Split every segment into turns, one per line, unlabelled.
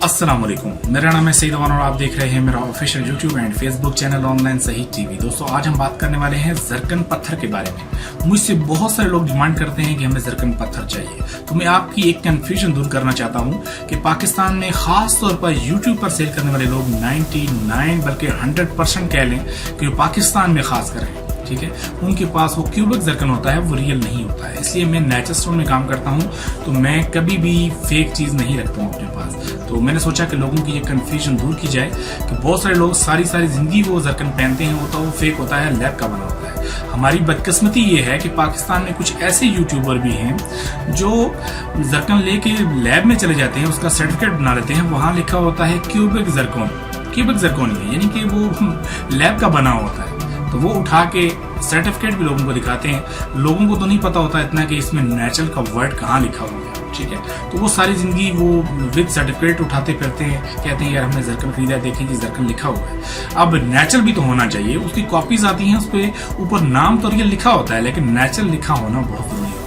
अस्सलाम वालेकुम, मेरा नाम है सईद अवान और आप देख रहे हैं मेरा official YouTube and Facebook channel online सही टीवी। दोस्तों, आज हम बात करने वाले हैं जरकन पत्थर के बारे में। मुझसे बहुत सारे लोग डिमांड करते हैं कि हमें जरकन पत्थर चाहिए, तो मैं आपकी एक कंफ्यूजन दूर करना चाहता हूं कि पाकिस्तान में खास तौर पर यूट्यूब पर सेल करने वाले लोग 99 बल्कि 100% कह लें कि पाकिस्तान में खास करें, ठीक है, उनके पास वो क्यूबिक जरकन होता है, वो रियल नहीं होता है। इसलिए मैं नेचर स्टोन में काम करता हूं, तो मैं कभी भी फेक चीज नहीं रखता हूं अपने पास। तो मैंने सोचा कि लोगों की ये कंफ्यूजन दूर की जाए कि बहुत सारे लोग सारी जिंदगी वो जरकन पहनते हैं, वो फेक होता है, लैब का बना होता है। हमारी बदकिस्मती ये है कि पाकिस्तान में कुछ ऐसे यूट्यूबर भी हैं जो जरकन लेके लैब में चले जाते हैं, उसका सर्टिफिकेट बना लेते हैं, वहां लिखा होता है क्यूबिक जरकन है, यानी कि वो लैब का बना होता है। तो वो उठा के सर्टिफिकेट भी लोगों को दिखाते हैं। लोगों को तो नहीं पता होता इतना कि इसमें नेचुरल का वर्ड कहाँ लिखा हुआ है, ठीक है। तो वो सारी जिंदगी वो विद सर्टिफिकेट उठाते फिरते हैं, कहते हैं यार हमने जरकन खरीदा, देखें कि जरकन लिखा हुआ है। अब नेचुरल भी तो होना चाहिए, उसकी कॉपीज आती हैं, उस पर ऊपर नाम तो रियल लिखा होता है, लेकिन नेचुरल लिखा होना बहुत जरूरी होता है।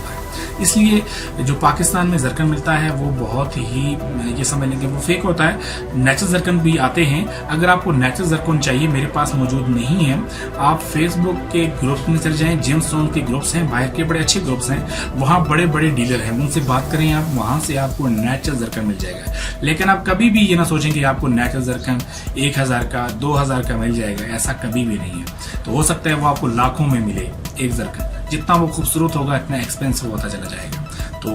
इसलिए जो पाकिस्तान में जरकन मिलता है वो बहुत ही, ये समझ लेंगे, वो फेक होता है। नेचुरल जरकन भी आते हैं। अगर आपको नेचुरल जरकन चाहिए, मेरे पास मौजूद नहीं है, आप फेसबुक के ग्रुप में चले जाएं, जेम्स स्टोन के ग्रुप्स हैं, बाहर के बड़े अच्छे ग्रुप्स हैं, वहाँ बड़े बड़े डीलर हैं, उनसे बात करें आप, वहां से आपको नेचुरल जरकन मिल जाएगा। लेकिन आप कभी भी ये ना सोचें कि आपको नेचुरल जरकन 1000 का 2000 का मिल जाएगा, ऐसा कभी भी नहीं है। तो हो सकता है वो आपको लाखों में मिले एक जरकन, जितना वो खूबसूरत होगा इतना एक्सपेंसिव होता चला जाएगा। तो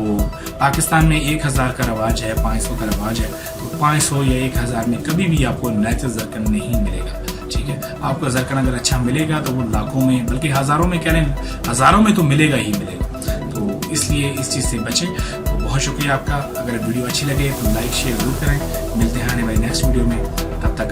पाकिस्तान में 1000 का रवाज है, 500 का रवाज है, तो 500 या 1000 में कभी भी आपको नेचुरल जरकन नहीं मिलेगा, ठीक है। आपको जरकन अगर अच्छा मिलेगा तो वो लाखों में बल्कि हजारों में, कह लें हजारों में तो मिलेगा ही मिलेगा। तो इसलिए इस चीज से बचें। तो बहुत शुक्रिया आपका। अगर वीडियो अच्छी लगे तो लाइक शेयर जरूर करें। मिलते हैं आने वाली नेक्स्ट वीडियो में, तब तक